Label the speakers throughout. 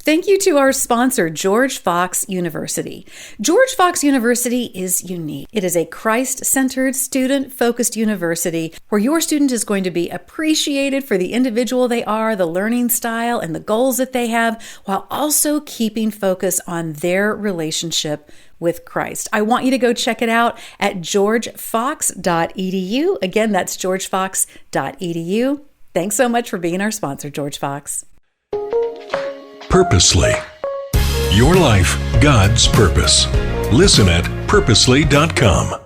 Speaker 1: Thank you to our sponsor, George Fox University. George Fox University is unique. It is a Christ-centered, student-focused university where your student is going to be appreciated for the individual they are, the learning style, and the goals that they have, while also keeping focus on their relationship with Christ. I want you to go check it out at georgefox.edu. Again, that's georgefox.edu. Thanks so much for being our sponsor, George Fox.
Speaker 2: Purposely. Your life, God's purpose. Listen at purposely.com.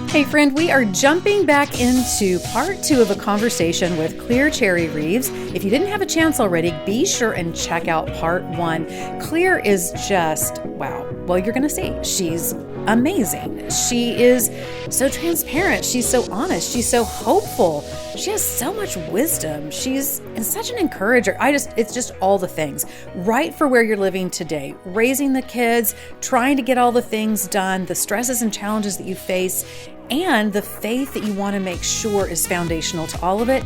Speaker 1: Hey friend, we are jumping back into part 2 of a conversation with Cleere Cheery Reaves. If you didn't have a chance already, be sure and check out part 1. Cleere is just, wow. Well, you're going to see. She's amazing. She is so transparent. She's so honest. She's so hopeful. She has so much wisdom. She's such an encourager. It's just all the things. Right for where you're living today, raising the kids, trying to get all the things done, the stresses and challenges that you face, and the faith that you want to make sure is foundational to all of it.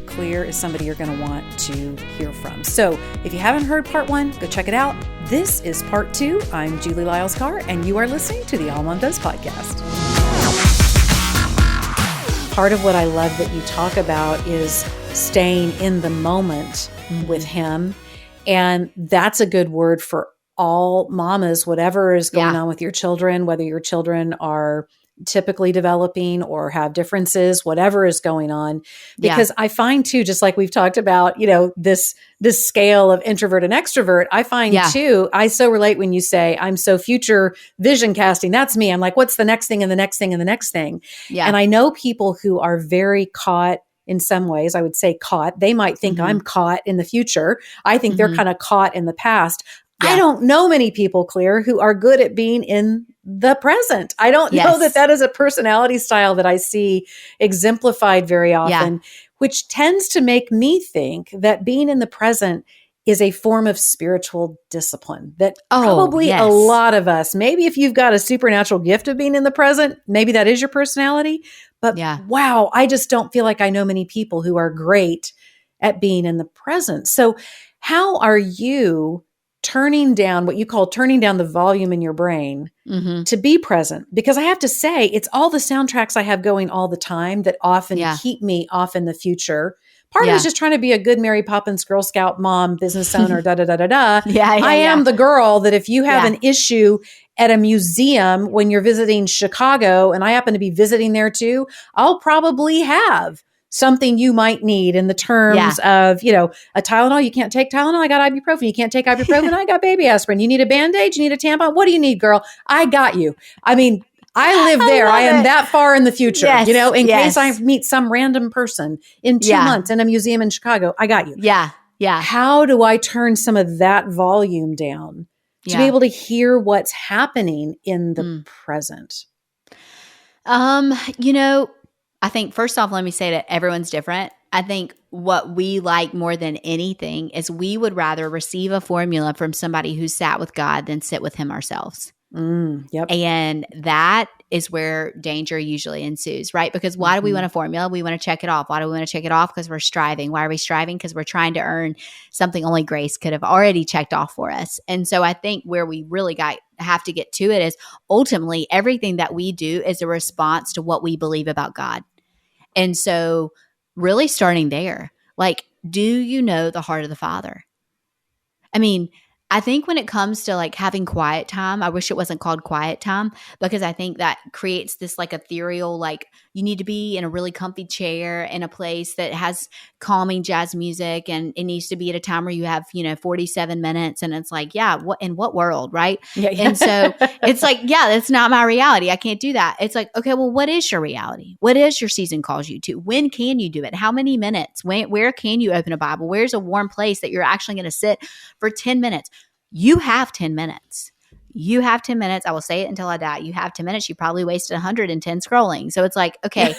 Speaker 1: Cleere is somebody you're going to want to hear from. So if you haven't heard part 1, go check it out. This is part 2. I'm Julie Lyles Carr, and you are listening to the AllMomDoes podcast. Part of what I love that you talk about is staying in the moment with him. And that's a good word for all mamas, whatever is going on with your children, whether your children are typically developing or have differences, whatever is going on. Because I find too, just like we've talked about, this scale of introvert and extrovert, I find too, I so relate when you say, I'm so future vision casting. That's me. I'm like, what's the next thing and the next thing and the next thing? Yeah. And I know people who are very caught in some ways. I would say caught. They might think I'm caught in the future. I think they're kind of caught in the past. I don't know many people, Cleere, who are good at being in the present. I don't know that is a personality style that I see exemplified very often, which tends to make me think that being in the present is a form of spiritual discipline that probably a lot of us, maybe if you've got a supernatural gift of being in the present, maybe that is your personality. But wow, I just don't feel like I know many people who are great at being in the present. So how are you turning down what you call turning down the volume in your brain to be present? Because I have to say, it's all the soundtracks I have going all the time that often keep me off in the future. Part of it is just trying to be a good Mary Poppins, Girl Scout mom, business owner, I am the girl that if you have an issue at a museum when you're visiting Chicago, and I happen to be visiting there too, I'll probably have something you might need in the terms of, a Tylenol. You can't take Tylenol. I got ibuprofen. You can't take ibuprofen. I got baby aspirin. You need a Band-Aid. You need a tampon. What do you need, girl? I got you. I mean, I live there. I am that far in the future, in case I meet some random person in 2 months in a museum in Chicago. I got you. Yeah. How do I turn some of that volume down to be able to hear what's happening in the present?
Speaker 3: I think first off, let me say that everyone's different. I think what we like more than anything is we would rather receive a formula from somebody who sat with God than sit with him ourselves. And that is where danger usually ensues, right? Because why do we want a formula? We want to check it off. Why do we want to check it off? Because we're striving. Why are we striving? Because we're trying to earn something only grace could have already checked off for us. And so I think where we really have to get to it is ultimately everything that we do is a response to what we believe about God. And so really starting there, like, do you know the heart of the Father? I mean, I think when it comes to like having quiet time, I wish it wasn't called quiet time because I think that creates this like ethereal, like you need to be in a really comfy chair in a place that has calming jazz music and it needs to be at a time where you have, 47 minutes. And it's like, in what world, right? And so it's like, that's not my reality. I can't do that. It's like, okay, well, what is your reality? What is your season calls you to? When can you do it? How many minutes? Where can you open a Bible? Where's a warm place that you're actually going to sit for 10 minutes? You have 10 minutes. You have 10 minutes. I will say it until I die. You have 10 minutes. You probably wasted 110 scrolling. So it's like, okay,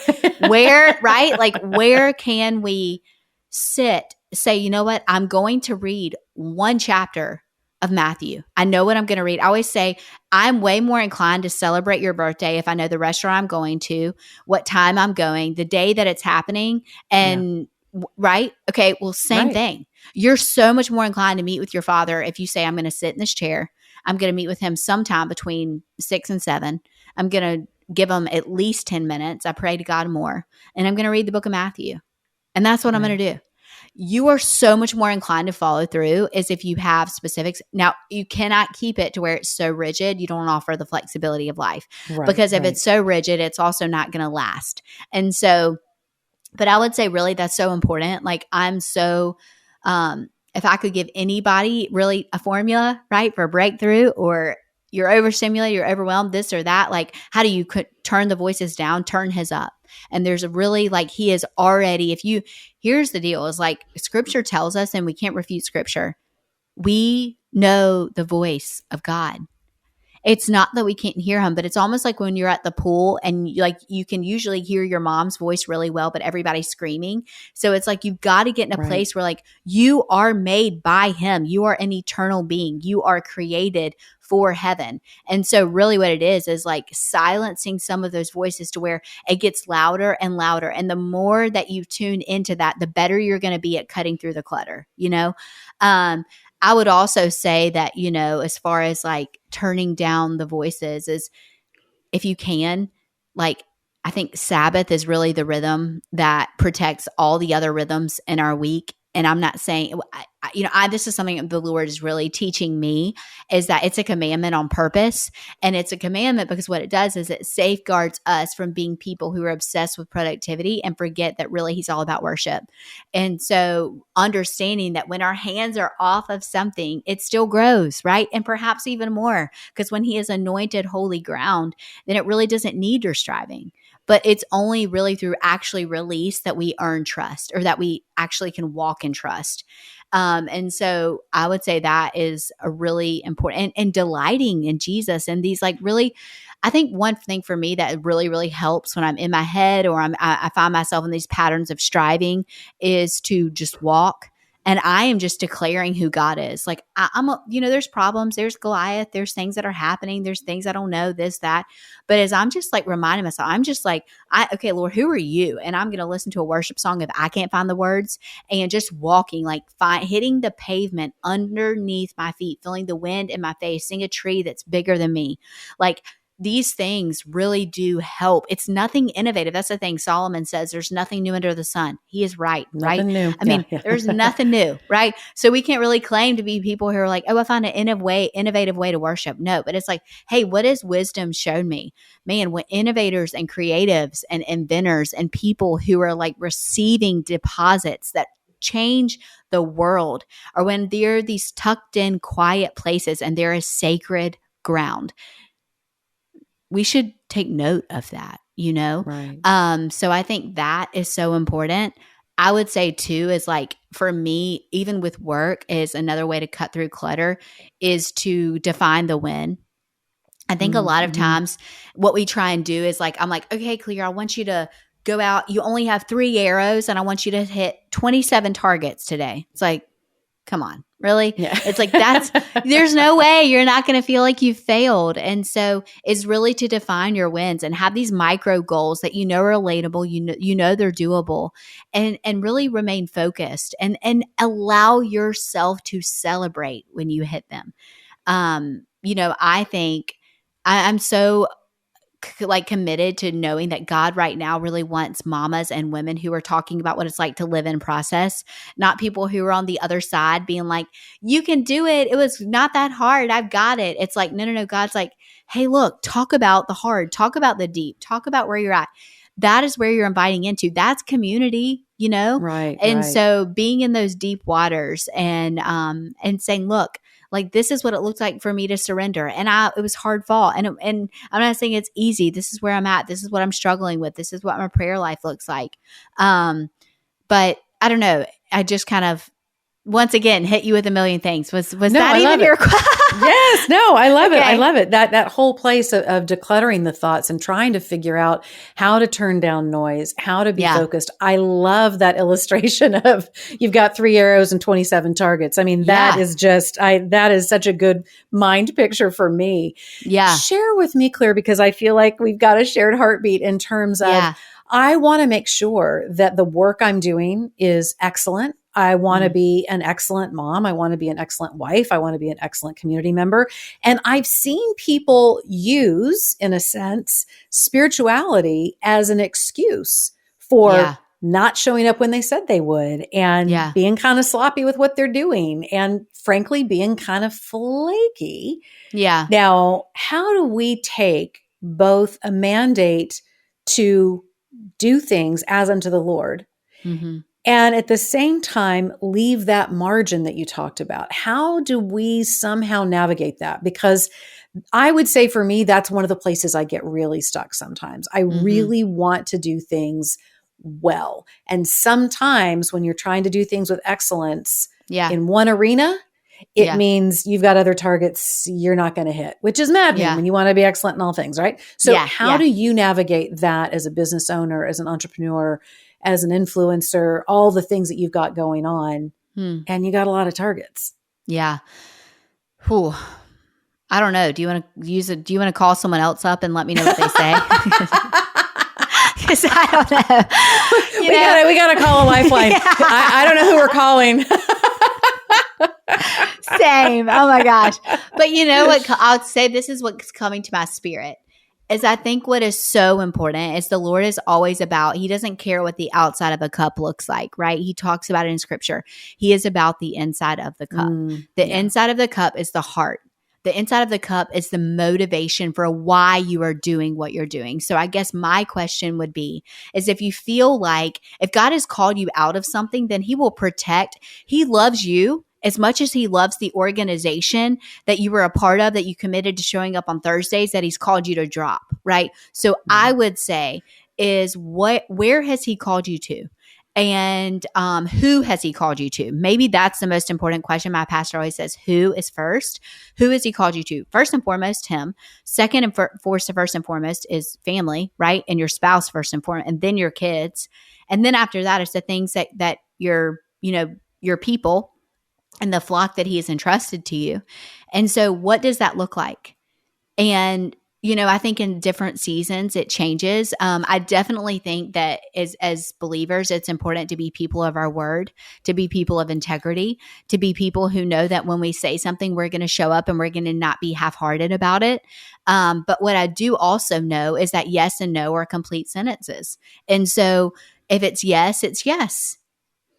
Speaker 3: where, right? Like, where can we sit, say, you know what? I'm going to read one chapter of Matthew. I know what I'm going to read. I always say I'm way more inclined to celebrate your birthday if I know the restaurant I'm going to, what time I'm going, the day that it's happening, and right? Okay, well, same thing. You're so much more inclined to meet with your father if you say, I'm going to sit in this chair. I'm going to meet with him sometime between 6 and 7. I'm going to give him at least 10 minutes. I pray to God more. And I'm going to read the book of Matthew. And that's what I'm going to do. You are so much more inclined to follow through as if you have specifics. Now, you cannot keep it to where it's so rigid. You don't offer the flexibility of life. Because if it's so rigid, it's also not going to last. And so, but I would say really that's so important. Like I'm so, if I could give anybody really a formula, right, for a breakthrough, or you're overstimulated, you're overwhelmed, this or that, like how do you turn the voices down, turn his up? And there's a really like he is already, here's the deal is like scripture tells us, and we can't refute scripture. We know the voice of God. It's not that we can't hear him, but it's almost like when you're at the pool and you can usually hear your mom's voice really well, but everybody's screaming. So it's like you've got to get in a place where like you are made by him. You are an eternal being. You are created for heaven. And so really what it is like silencing some of those voices to where it gets louder and louder. And the more that you tune into that, the better you're going to be at cutting through the clutter, I would also say that, as far as like turning down the voices is if you can, like, I think Sabbath is really the rhythm that protects all the other rhythms in our week. And I'm not saying, this is something the Lord is really teaching me is that it's a commandment on purpose. And it's a commandment because what it does is it safeguards us from being people who are obsessed with productivity and forget that really he's all about worship. And so understanding that when our hands are off of something, it still grows, right? And perhaps even more because when he is anointed holy ground, then it really doesn't need your striving. But it's only really through actually release that we earn trust or that we actually can walk in trust. And so I would say that is a really important and delighting in Jesus and these like really, I think one thing for me that really, really helps when I'm in my head or I find myself in these patterns of striving is to just walk. And I am just declaring who God is. Like there's problems, there's Goliath, there's things that are happening, there's things I don't know, this, that. But as I'm just like reminding myself, I'm just like, okay, Lord, who are you? And I'm going to listen to a worship song if I can't find the words and just walking, like hitting the pavement underneath my feet, feeling the wind in my face, seeing a tree that's bigger than me. Like these things really do help. It's nothing innovative. That's the thing. Solomon says there's nothing new under the sun. He is right.
Speaker 1: Nothing new.
Speaker 3: I mean, there's nothing new, right? So we can't really claim to be people who are like, oh, I found an innovative way to worship. No, but it's like, hey, what has wisdom shown me? Man, when innovators and creatives and inventors and people who are like receiving deposits that change the world, or when there are these tucked in quiet places and there is sacred ground, we should take note of that,
Speaker 1: Right.
Speaker 3: So I think that is so important. I would say too, is like for me, even with work is another way to cut through clutter is to define the win. I think a lot of times what we try and do is like, I'm like, okay, Cleere, I want you to go out. You only have 3 arrows and I want you to hit 27 targets today. It's like, come on, really?
Speaker 1: Yeah.
Speaker 3: It's like, there's no way you're not going to feel like you've failed. And so it's really to define your wins and have these micro goals that are relatable, they're doable and really remain focused and allow yourself to celebrate when you hit them. I think I'm so like committed to knowing that God right now really wants mamas and women who are talking about what it's like to live in process, not people who are on the other side being like, you can do it. It was not that hard. I've got it. It's like, no. God's like, hey, look, talk about the hard, talk about the deep, talk about where you're at. That is where you're inviting into. That's community,
Speaker 1: Right.
Speaker 3: And so being in those deep waters and saying, look, like this is what it looked like for me to surrender. And it was hard fought. And I'm not saying it's easy. This is where I'm at. This is what I'm struggling with. This is what my prayer life looks like. But I don't know. I just kind of once again, hit you with a million things. Was
Speaker 1: No,
Speaker 3: that
Speaker 1: I
Speaker 3: even
Speaker 1: love
Speaker 3: your
Speaker 1: it.
Speaker 3: question?
Speaker 1: Yes, no, I love it.
Speaker 3: Okay.
Speaker 1: I love it. That whole place of decluttering the thoughts and trying to figure out how to turn down noise, how to be
Speaker 3: Yeah.
Speaker 1: focused. I love that illustration of you've got 3 arrows and 27 targets. I mean, that
Speaker 3: Yeah.
Speaker 1: is just that is such a good mind picture for me.
Speaker 3: Yeah.
Speaker 1: Share with me, Cleere, because I feel like we've got a shared heartbeat in terms of
Speaker 3: Yeah.
Speaker 1: I want to make sure that the work I'm doing is excellent. I want to be an excellent mom. I want to be an excellent wife. I want to be an excellent community member. And I've seen people use, in a sense, spirituality as an excuse for
Speaker 3: Yeah.
Speaker 1: not showing up when they said they would and
Speaker 3: Yeah.
Speaker 1: being kind of sloppy with what they're doing and frankly being kind of flaky.
Speaker 3: Yeah.
Speaker 1: Now, how do we take both a mandate to do things as unto the Lord
Speaker 3: Mm-hmm.
Speaker 1: and at the same time leave that margin that you talked about? How do we somehow navigate that? Because I would say for me, that's one of the places I get really stuck sometimes. I really want to do things well. And sometimes when you're trying to do things with excellence
Speaker 3: Yeah.
Speaker 1: in one arena, it
Speaker 3: Yeah.
Speaker 1: means you've got other targets you're not going to hit, which is maddening
Speaker 3: Yeah.
Speaker 1: when you want to be excellent in all things, right? So
Speaker 3: Yeah.
Speaker 1: how
Speaker 3: Yeah.
Speaker 1: do you navigate that as a business owner, as an entrepreneur, as an influencer, all the things that you've got going on, and you got a lot of targets?
Speaker 3: Yeah. Whew. I don't know. Do you want to do you want to call someone else up and let me know what they say? Because I don't know.
Speaker 1: We got to call a lifeline.
Speaker 3: Yeah.
Speaker 1: I don't know who we're calling.
Speaker 3: Same. Oh my gosh. But you know what? I would say this is what's coming to my spirit is I think what is so important is the Lord is always about, he doesn't care what the outside of a cup looks like, right? He talks about it in scripture. He is about the inside of the cup. Inside of the cup is the heart. The inside of the cup is the motivation for why you are doing what you're doing. So I guess my question would be, is if you feel like if God has called you out of something, then he will protect. He loves you as much as he loves the organization that you were a part of, that you committed to showing up on Thursdays, that he's called you to drop, right? So I would say is where has he called you to? And who has he called you to? Maybe that's the most important question. My pastor always says, who is first? Who has he called you to? First and foremost, him. Second and first and foremost is family, right? And your spouse first and foremost, and then your kids. And then after that, it's the things that your people and the flock that he has entrusted to you. And so what does that look like? And I think in different seasons it changes. I definitely think that as believers, it's important to be people of our word, to be people of integrity, to be people who know that when we say something, we're going to show up and we're going to not be half-hearted about it. But what I do also know is that yes and no are complete sentences. And so if it's yes, it's yes.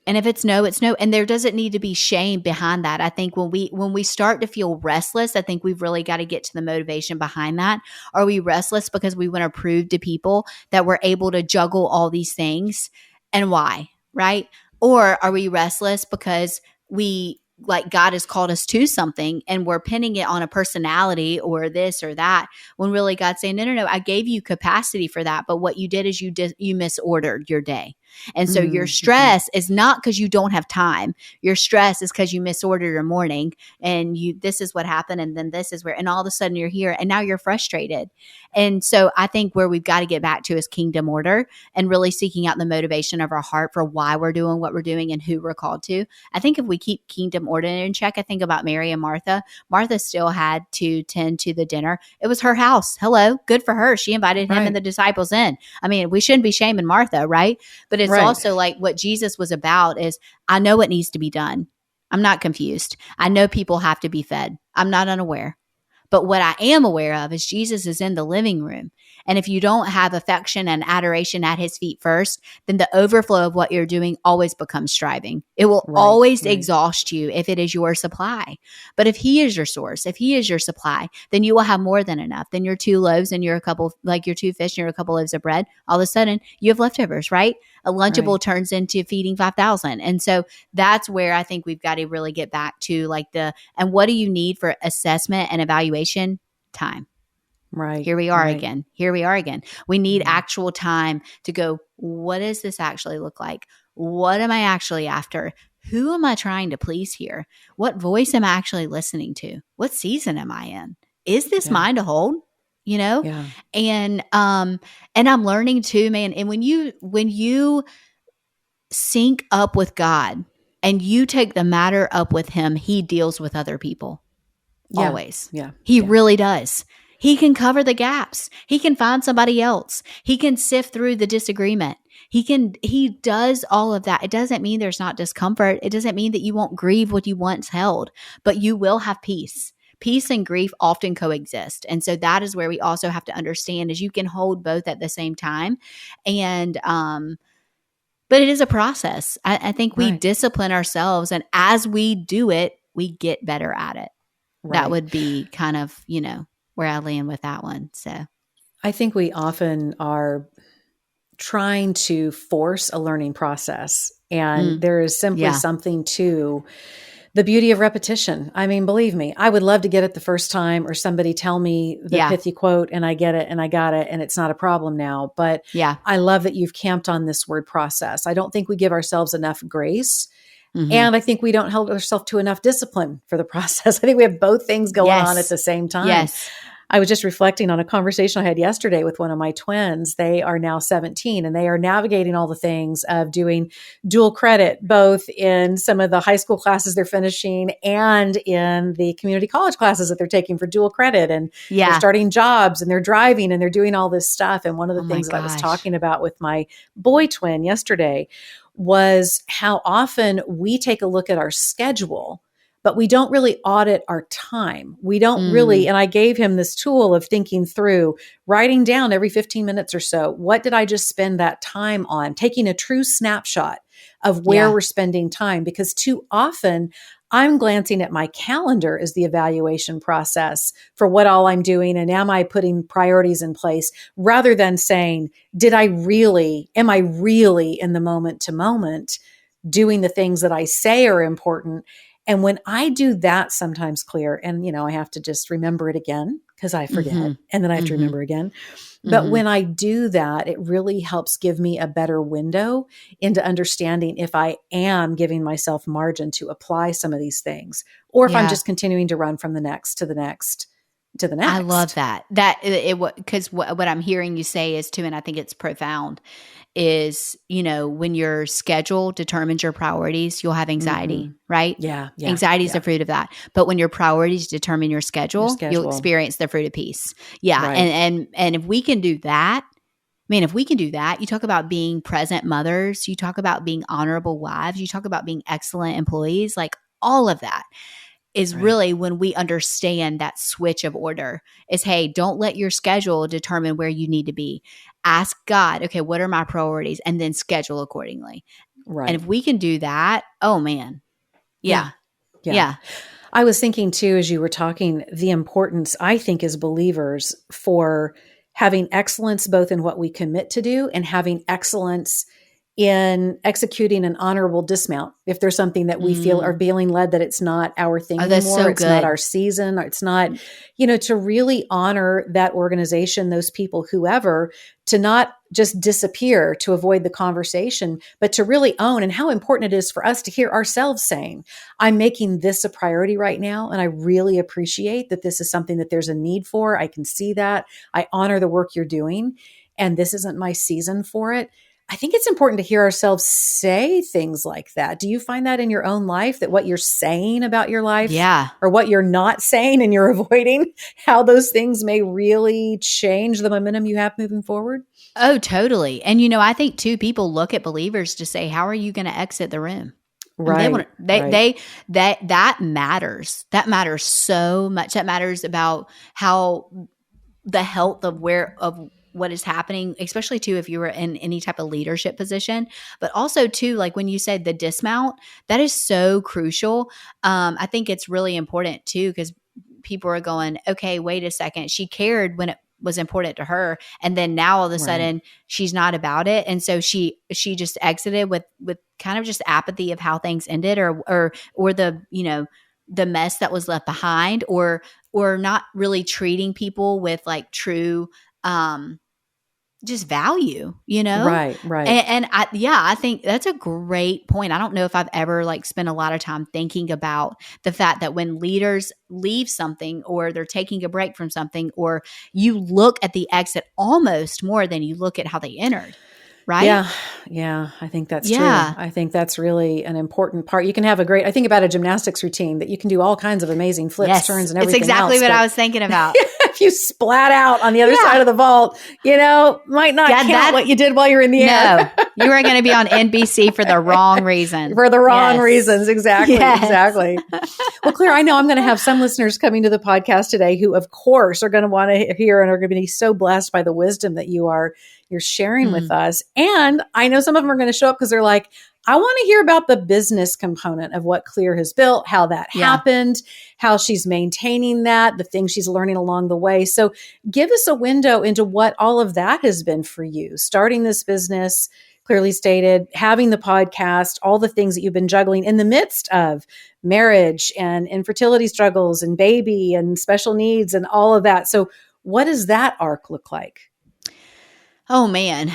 Speaker 3: And if it's no, it's no. And there doesn't need to be shame behind that. I think when we start to feel restless, I think we've really got to get to the motivation behind that. Are we restless because we want to prove to people that we're able to juggle all these things, and why, right? Or are we restless because God has called us to something and we're pinning it on a personality or this or that, when really God's saying, no, I gave you capacity for that. But what you did is you misordered your day. And so your stress is not because you don't have time. Your stress is because you misordered your morning and this is what happened. And then this is where, and all of a sudden you're here and now you're frustrated. And so I think where we've got to get back to is kingdom order and really seeking out the motivation of our heart for why we're doing what we're doing and who we're called to. I think if we keep kingdom order in check, I think about Mary and Martha. Martha still had to tend to the dinner. It was her house. Hello. Good for her. She invited him and the disciples in. I mean, we shouldn't be shaming Martha, right? But it's also like what Jesus was about is, I know what needs to be done. I'm not confused. I know people have to be fed. I'm not unaware. But what I am aware of is Jesus is in the living room. And if you don't have affection and adoration at his feet first, then the overflow of what you're doing always becomes striving. It will always exhaust you if it is your supply. But if he is your source, if he is your supply, then you will have more than enough. Then your 2 loaves and your 2 fish and your couple loaves of bread, all of a sudden you have leftovers, right? A Lunchable turns into feeding 5,000. And so that's where I think we've got to really get back to and what do you need for assessment and evaluation? Time.
Speaker 1: Right.
Speaker 3: Here we are again. We need actual time to go, what does this actually look like? What am I actually after? who am I trying to please here? What voice am I actually listening to? What season am I in? Is this mine to hold? You know?
Speaker 1: Yeah.
Speaker 3: And I'm learning too, man. And when you sync up with God and you take the matter up with him, he deals with other people.
Speaker 1: Yeah.
Speaker 3: Always.
Speaker 1: Yeah.
Speaker 3: He really does. He can cover the gaps. He can find somebody else. He can sift through the disagreement. He does all of that. It doesn't mean there's not discomfort. It doesn't mean that you won't grieve what you once held, but you will have peace. Peace and grief often coexist. And so that is where we also have to understand is you can hold both at the same time. And, but it is a process. I think we discipline ourselves, and as we do it, we get better at it. Right. That would be kind of, where I land with that one. So
Speaker 1: I think we often are trying to force a learning process. And there is simply something to the beauty of repetition. I mean, believe me, I would love to get it the first time, or somebody tell me the pithy quote and I get it and I got it and it's not a problem now. But I love that you've camped on this word process. I don't think we give ourselves enough grace. And I think we don't hold ourselves to enough discipline for the process. I think we have both things going on at the same time.
Speaker 3: Yes.
Speaker 1: I was just reflecting on a conversation I had yesterday with one of my twins. They are now 17 and they are navigating all the things of doing dual credit, both in some of the high school classes they're finishing and in the community college classes that they're taking for dual credit. And they're starting jobs and they're driving and they're doing all this stuff. And one of the things that I was talking about with my boy twin yesterday was how often we take a look at our schedule, but we don't really audit our time. We don't really, and I gave him this tool of thinking through, writing down every 15 minutes or so, what did I just spend that time on? Taking a true snapshot of where we're spending time, because too often I'm glancing at my calendar as the evaluation process for what all I'm doing. And am I putting priorities in place, rather than saying, am I really in the moment to moment doing the things that I say are important? And when I do that sometimes, Cleere, and I have to just remember it again because I forget, and then I have to remember again. But when I do that, it really helps give me a better window into understanding if I am giving myself margin to apply some of these things, or if I'm just continuing to run from the next to the next to the next.
Speaker 3: I love that. Because what I'm hearing you say is too, and I think it's profound, is, when your schedule determines your priorities, you'll have anxiety, right?
Speaker 1: Yeah.
Speaker 3: Anxiety is the fruit of that. But when your priorities determine your schedule, you'll experience the fruit of peace. Yeah. Right. And if we can do that, you talk about being present mothers, you talk about being honorable wives, you talk about being excellent employees, like all of that is really when we understand that switch of order is, hey, don't let your schedule determine where you need to be. Ask God, okay, what are my priorities? And then schedule accordingly. Right. And if we can do that, oh man. Yeah.
Speaker 1: I was thinking too, as you were talking, the importance, I think, as believers, for having excellence both in what we commit to do and having excellence in executing an honorable dismount. If there's something that we feel are feeling led that it's not our thing anymore, so it's not our season, or it's not, to really honor that organization, those people, whoever, to not just disappear to avoid the conversation, but to really own, and how important it is for us to hear ourselves saying, I'm making this a priority right now. And I really appreciate that this is something that there's a need for. I can see that. I honor the work you're doing, and this isn't my season for it. I think it's important to hear ourselves say things like that. Do you find that in your own life, that what you're saying about your life, or what you're not saying and you're avoiding, how those things may really change the momentum you have moving forward?
Speaker 3: Oh, totally. And, I think too, people look at believers to say, how are you going to exit the room?
Speaker 1: Right.
Speaker 3: That matters. That matters so much. That matters about how the health of what is happening, especially too, if you were in any type of leadership position, but also too, like when you said the dismount, that is so crucial. I think it's really important too, because people are going, okay, wait a second. She cared when it was important to her. And then now all of a sudden she's not about it. And so she just exited with kind of just apathy of how things ended, or the, the mess that was left behind, or not really treating people with like true, just value,
Speaker 1: Right.
Speaker 3: And I think that's a great point. I don't know if I've ever like spent a lot of time thinking about the fact that when leaders leave something or they're taking a break from something, or you look at the exit almost more than you look at how they entered. Right?
Speaker 1: Yeah. I think that's true.
Speaker 3: Yeah.
Speaker 1: I think that's really an important part. You can have I think about a gymnastics routine that you can do all kinds of amazing flips, turns, and everything
Speaker 3: It's exactly
Speaker 1: else,
Speaker 3: what
Speaker 1: but
Speaker 3: I was thinking about.
Speaker 1: if you splat out on the other side of the vault, might not count what you did while you're in the air.
Speaker 3: No, you are going to be on NBC for the wrong reason.
Speaker 1: For the wrong reasons. Exactly. Exactly. Well, Cleere, I know I'm going to have some listeners coming to the podcast today who, of course, are going to want to hear and are going to be so blessed by the wisdom that you're sharing with us. And I know some of them are going to show up because they're like, I want to hear about the business component of what Cleere has built, how that happened, how she's maintaining that, the things she's learning along the way. So give us a window into what all of that has been for you, starting this business, Cleerely Stated, having the podcast, all the things that you've been juggling in the midst of marriage and infertility struggles and baby and special needs and all of that. So what does that arc look like?
Speaker 3: Oh man.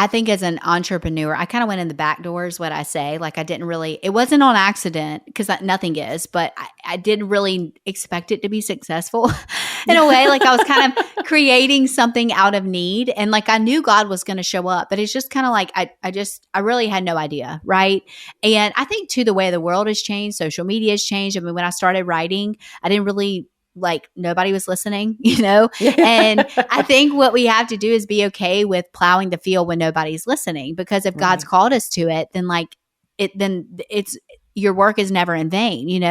Speaker 3: I think as an entrepreneur, I kind of went in the back doors, what I say. Like it wasn't on accident because nothing is, but I didn't really expect it to be successful in a way. Like I was kind of creating something out of need. And like I knew God was going to show up, but it's just kind of like, I really had no idea. Right. And I think too, the way the world has changed, social media has changed. I mean, when I started writing, I didn't really nobody was listening, and I think what we have to do is be okay with plowing the field when nobody's listening, because if God's called us to it, then it's your work is never in vain,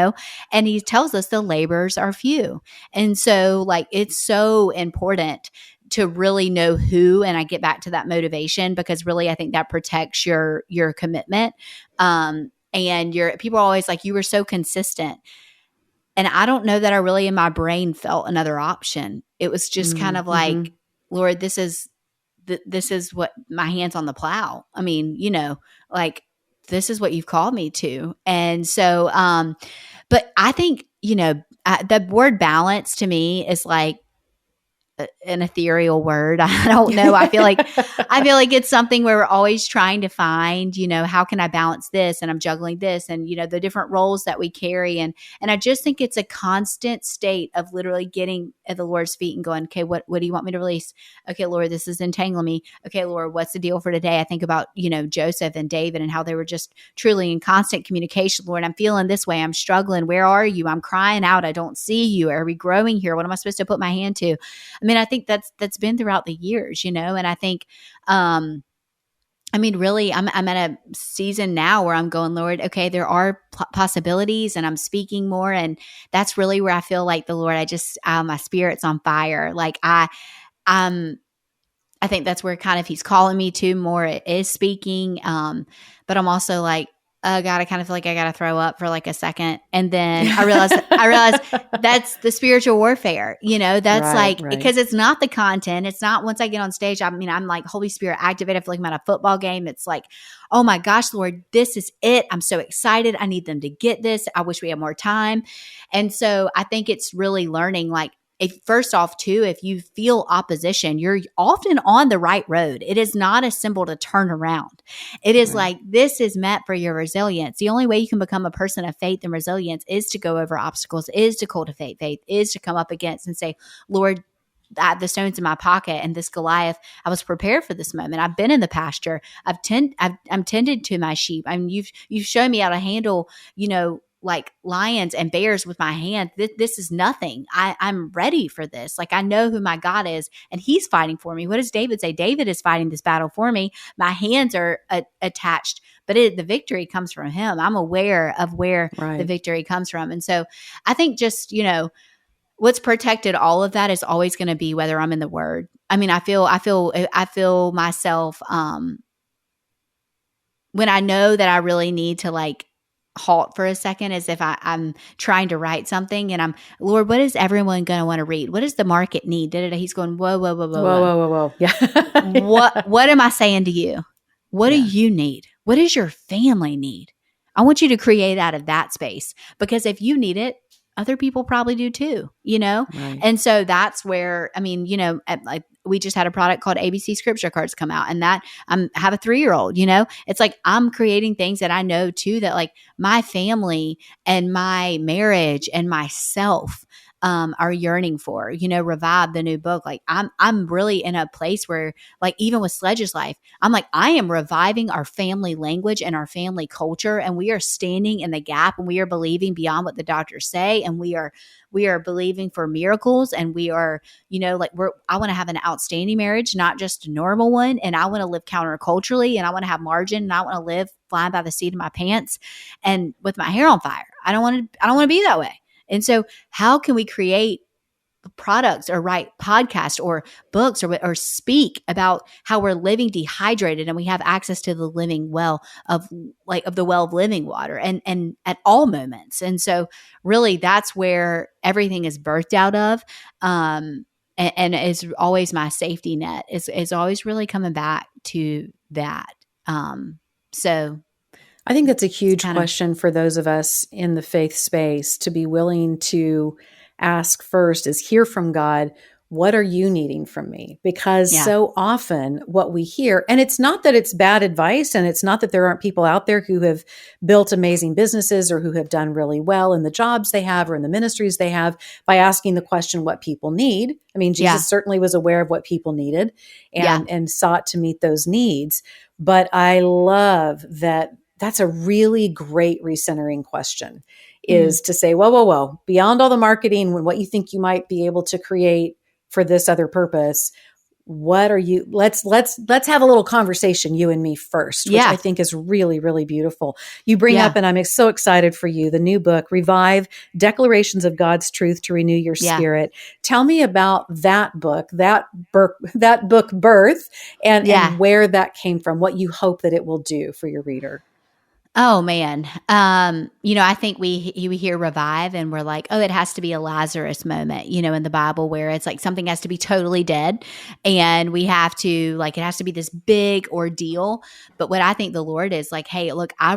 Speaker 3: and he tells us the labors are few. And so it's so important to really know who, and I get back to that motivation, because really I think that protects your commitment. And people are always like, you were so consistent. And I don't know that I really in my brain felt another option. It was just kind of like, Lord, this is what my hand's on the plow. I mean, this is what you've called me to. And so, but I think, the word balance to me is like an ethereal word. I don't know. I feel like it's something where we're always trying to find, how can I balance this? And I'm juggling this and, the different roles that we carry. And I just think it's a constant state of literally getting at the Lord's feet and going, okay, what do you want me to release? Okay, Lord, this is entangling me. Okay, Lord, what's the deal for today? I think about, Joseph and David and how they were just truly in constant communication. Lord, I'm feeling this way. I'm struggling. Where are you? I'm crying out. I don't see you. Are we growing here? What am I supposed to put my hand to? I think that's been throughout the years, and I think, really, I'm at a season now where I'm going, Lord, okay, there are possibilities, and I'm speaking more, and that's really where I feel like the Lord, my spirit's on fire. Like I think that's where kind of he's calling me to more. It is speaking, but I'm also like, oh God, I kind of feel like I got to throw up for like a second. And then I realized that's the spiritual warfare, that's right. Because it's not the content. It's not once I get on stage, I'm like Holy Spirit activated. I feel like I'm at a football game. It's like, oh my gosh, Lord, this is it. I'm so excited. I need them to get this. I wish we had more time. And so I think it's really learning, first off, too, if you feel opposition, you're often on the right road. It is not a symbol to turn around. It is this is meant for your resilience. The only way you can become a person of faith and resilience is to go over obstacles, is to cultivate faith, is to come up against and say, Lord, the stones in my pocket and this Goliath, I was prepared for this moment. I've been in the pasture. I'm tended to my sheep. You've shown me how to handle, like lions and bears with my hand. This is nothing. I'm ready for this. Like I know who my God is, and he's fighting for me. What does David say? David is fighting this battle for me. My hands are attached, but the victory comes from him. I'm aware of where the victory comes from. And so I think just, what's protected all of that is always going to be whether I'm in the Word. I feel myself, when I know that I really need to halt for a second, as if I'm trying to write something and I'm, Lord, what is everyone going to want to read? What does the market need? He's going, whoa. Yeah. What am I saying to you? What do you need? What does your family need? I want you to create out of that space, because if you need it, other people probably do too, Right. And so that's where, we just had a product called ABC Scripture Cards come out, and that I have a 3-year-old, you know, it's like I'm creating things that I know too, that like my family and my marriage and myself are yearning for, you know, Revive, the new book. Like I'm really in a place where like, even with Sledge's life, I'm like, I am reviving our family language and our family culture. And we are standing in the gap, and we are believing beyond what the doctors say. And we are believing for miracles. And we are, you know, like I want to have an outstanding marriage, not just a normal one. And I want to live counterculturally, and I want to have margin, and I want to live flying by the seat of my pants and with my hair on fire. I don't want to be that way. And so how can we create products or write podcasts or books or speak about how we're living dehydrated and we have access to the living well of the well of living water and at all moments. And so really that's where everything is birthed out of. And is always my safety net is always really coming back to that. So
Speaker 1: I think that's a huge question for those of us in the faith space, to be willing to ask first is hear from God. What are you needing from me? Because so often what we hear, and it's not that it's bad advice, and it's not that there aren't people out there who have built amazing businesses or who have done really well in the jobs they have or in the ministries they have by asking the question what people need. I mean, Jesus certainly was aware of what people needed and sought to meet those needs. But I love that. That's a really great recentering question, is to say, whoa, beyond all the marketing and what you think you might be able to create for this other purpose, what are you, let's have a little conversation, you and me first, which I think is really, really beautiful. You bring up, and I'm so excited for you, the new book, Revive, Declarations of God's Truth to Renew Your Spirit. Tell me about that book, that book birth, and where that came from, what you hope that it will do for your reader.
Speaker 3: Oh man. You know, I think we hear revive and we're like, oh, it has to be a Lazarus moment, you know, in the Bible where it's like something has to be totally dead and we have to like, it has to be this big ordeal. But what I think the Lord is like, hey, look, I'm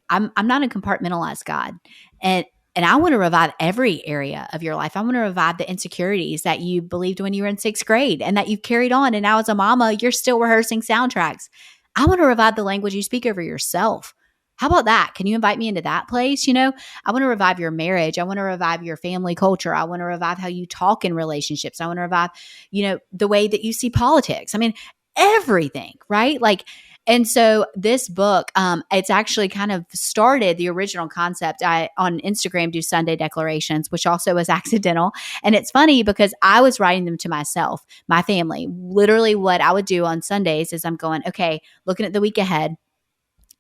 Speaker 3: not a compartmentalized God. And I want to revive every area of your life. I want to revive the insecurities that you believed when you were in 6th grade and that you've carried on. And now as a mama, you're still rehearsing soundtracks. I want to revive the language you speak over yourself. How about that? Can you invite me into that place? You know, I want to revive your marriage. I want to revive your family culture. I want to revive how you talk in relationships. I want to revive, you know, the way that you see politics. I mean, everything, right? Like, and so this book, it's actually kind of started the original concept. I on Instagram do Sunday declarations, which also was accidental. And it's funny because I was writing them to myself, my family. Literally what I would do on Sundays is I'm going, okay, looking at the week ahead.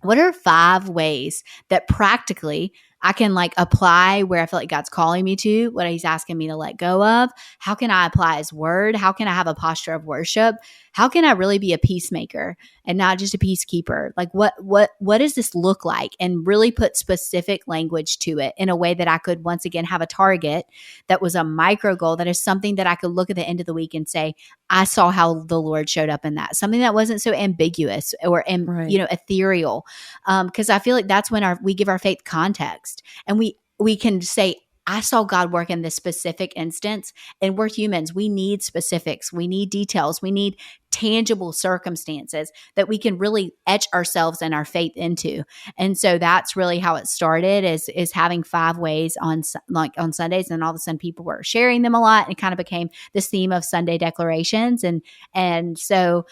Speaker 3: What are 5 ways that practically I can like apply where I feel like God's calling me to, what he's asking me to let go of? How can I apply his word? How can I have a posture of worship? How can I really be a peacemaker and not just a peacekeeper? Like what does this look like? And really put specific language to it in a way that I could once again have a target that was a micro goal, that is something that I could look at the end of the week and say, I saw how the Lord showed up in that. Something that wasn't so ambiguous or you know, ethereal. Because I feel like that's when we give our faith context, and we can say, I saw God work in this specific instance, and we're humans. We need specifics. We need details. We need tangible circumstances that we can really etch ourselves and our faith into. And so that's really how it started, is having 5 ways on Sundays, and all of a sudden people were sharing them a lot, and it kind of became this theme of Sunday declarations. And so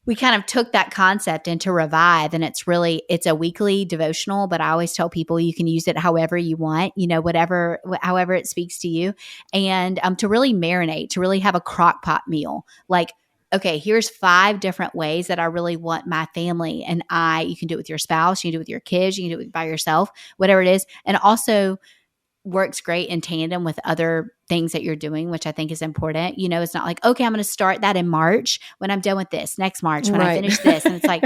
Speaker 3: we kind of took that concept into Revive, and it's a weekly devotional, but I always tell people you can use it however you want, you know, however it speaks to you. And to really marinate, to really have a crock pot meal. Like, okay, here's 5 different ways that I really want my family and you can do it with your spouse, you can do it with your kids, you can do it by yourself, whatever it is. And also works great in tandem with other things that you're doing, which I think is important. You know, it's not like, okay, I'm going to start that in March when I'm done with this, next March when I finish this. And it's like,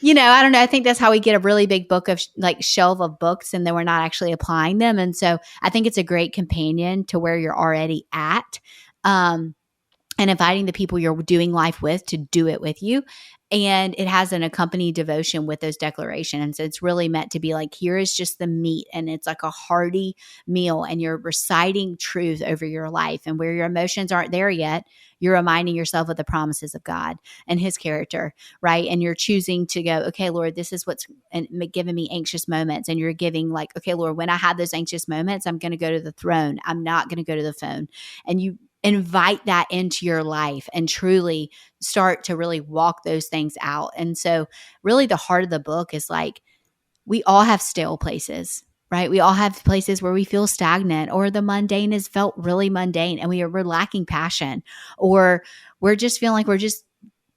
Speaker 3: you know, I don't know. I think that's how we get a really big book of like shelf of books, and then we're not actually applying them. And so I think it's a great companion to where you're already at. and inviting the people you're doing life with to do it with you. And it has an accompanying devotion with those declarations. It's really meant to be like, here is just the meat, and it's like a hearty meal, and you're reciting truth over your life. And where your emotions aren't there yet, you're reminding yourself of the promises of God and his character, right? And you're choosing to go, okay, Lord, this is what's giving me anxious moments. And you're giving like, okay, Lord, when I have those anxious moments, I'm going to go to the throne. I'm not going to go to the phone. And you invite that into your life and truly start to really walk those things out. And so really the heart of the book is like, we all have stale places, right? We all have places where we feel stagnant, or the mundane has felt really mundane, and we're lacking passion, or we're just feeling like we're just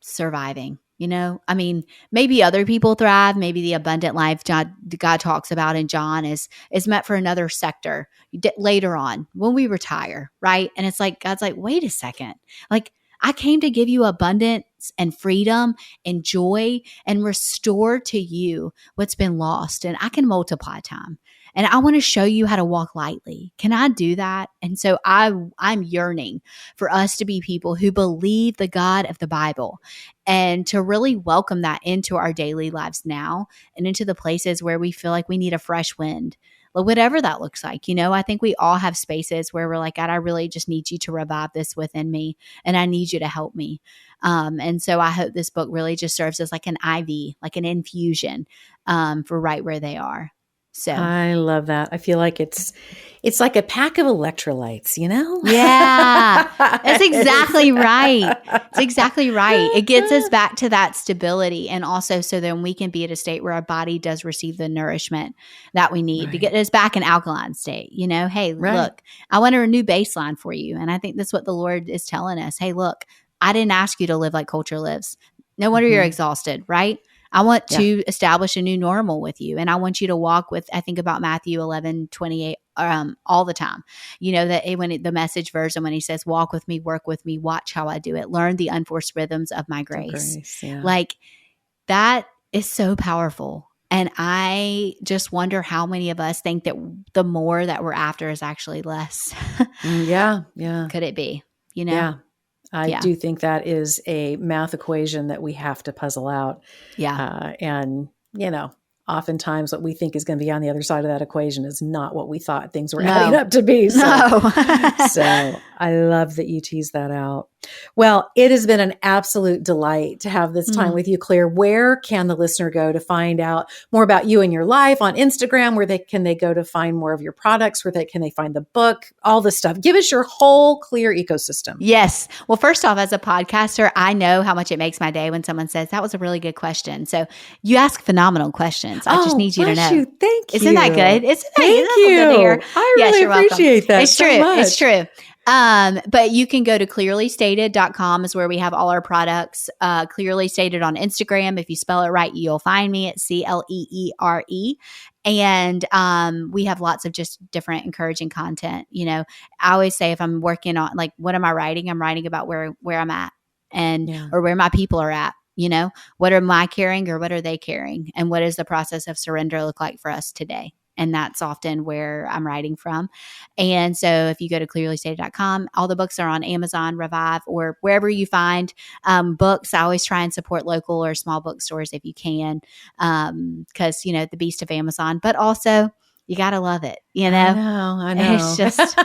Speaker 3: surviving. I mean, maybe other people thrive. Maybe the abundant life God talks about in John is meant for another sector later on when we retire, right? And it's like, God's like, wait a second. Like, I came to give you abundance and freedom and joy and restore to you what's been lost. And I can multiply time. And I want to show you how to walk lightly. Can I do that? And so I'm yearning for us to be people who believe the God of the Bible, and to really welcome that into our daily lives now, and into the places where we feel like we need a fresh wind. Whatever that looks like. I think we all have spaces where we're like, God, I really just need you to revive this within me, and I need you to help me. And so I hope this book really just serves as like an IV, like an infusion for right where they are. So
Speaker 1: I love that. I feel like it's like a pack of electrolytes,
Speaker 3: Yeah, that's exactly right. It's exactly right. It gets us back to that stability, and also so then we can be at a state where our body does receive the nourishment that we need to get us back in alkaline state. Hey, look, I want a new baseline for you. And I think that's what the Lord is telling us. Hey, look, I didn't ask you to live like culture lives. No wonder you're exhausted, right? I want to establish a new normal with you. And I want you to walk with, I think about Matthew 11:28 all the time. That when the Message version, when he says, walk with me, work with me, watch how I do it, learn the unforced rhythms of my grace. Like, that is so powerful. And I just wonder how many of us think that the more that we're after is actually less.
Speaker 1: Yeah.
Speaker 3: Could it be?
Speaker 1: Yeah. I do think that is a math equation that we have to puzzle out.
Speaker 3: Yeah.
Speaker 1: And, oftentimes what we think is going to be on the other side of that equation is not what we thought things were adding up to be. So, so I love that you teased that out. Well, it has been an absolute delight to have this time with you, Cleere. Where can the listener go to find out more about you and your life? On Instagram? Where can they go to find more of your products? Can they find the book? All this stuff. Give us your whole Cleere ecosystem.
Speaker 3: Yes. Well, first off, as a podcaster, I know how much it makes my day when someone says, that was a really good question. So you ask phenomenal questions. I just need you to know.
Speaker 1: Thank you.
Speaker 3: Isn't that good?
Speaker 1: Thank you. Good to hear. I really appreciate that.
Speaker 3: It's true. It's true. But you can go to cleerlystated.com is where we have all our products. Cleerely Stated on Instagram. If you spell it right, you'll find me at CLEERE. And we have lots of just different encouraging content. I always say, if I'm working on, like, what am I writing? I'm writing about where I'm at, and or where my people are at. What am I carrying, or what are they carrying? And what does the process of surrender look like for us today? And that's often where I'm writing from. And so if you go to cleerlystated.com, all the books are on Amazon, Revive, or wherever you find books. I always try and support local or small bookstores if you can, because, the beast of Amazon. But also, you got to love it, I
Speaker 1: know.
Speaker 3: It's just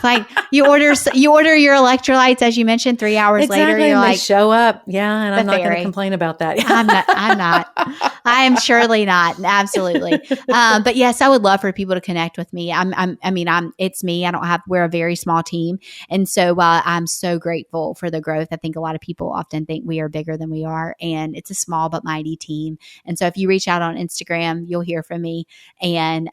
Speaker 3: like you order your electrolytes, as you mentioned, 3 hours later, you're like,
Speaker 1: show up. Yeah. And I'm not going to complain about that.
Speaker 3: I'm not. I am surely not. Absolutely. But yes, I would love for people to connect with me. It's me. We're a very small team. And so while I'm so grateful for the growth, I think a lot of people often think we are bigger than we are, and it's a small but mighty team. And so if you reach out on Instagram, you'll hear from me, and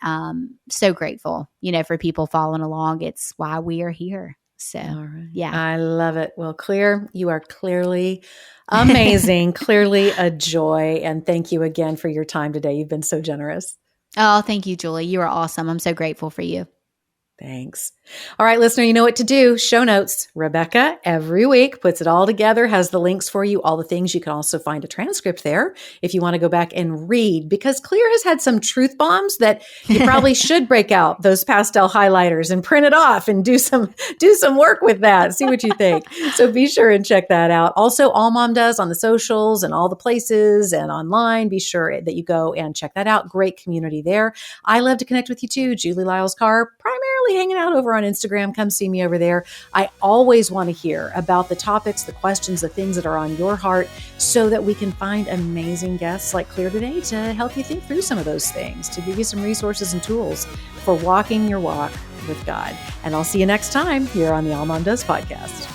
Speaker 3: so grateful, for people following along. It's why we are here. So, yeah.
Speaker 1: I love it. Well, Cleere, you are clearly amazing, clearly a joy. And thank you again for your time today. You've been so generous.
Speaker 3: Oh, thank you, Julie. You are awesome. I'm so grateful for you.
Speaker 1: Thanks. All right, listener, you know what to do. Show notes. Rebecca every week puts it all together, has the links for you, all the things. You can also find a transcript there if you want to go back and read, because Cleere has had some truth bombs that you probably should break out those pastel highlighters and print it off and do some work with that. See what you think. So be sure and check that out. Also, AllMomDoes on the socials and all the places and online. Be sure that you go and check that out. Great community there. I love to connect with you too. Julie Lyles Carr, primarily hanging out over on Instagram. Come see me over there. I always want to hear about the topics, the questions, the things that are on your heart so that we can find amazing guests like Cleere today to help you think through some of those things, to give you some resources and tools for walking your walk with God. And I'll see you next time here on the AllMomDoes podcast.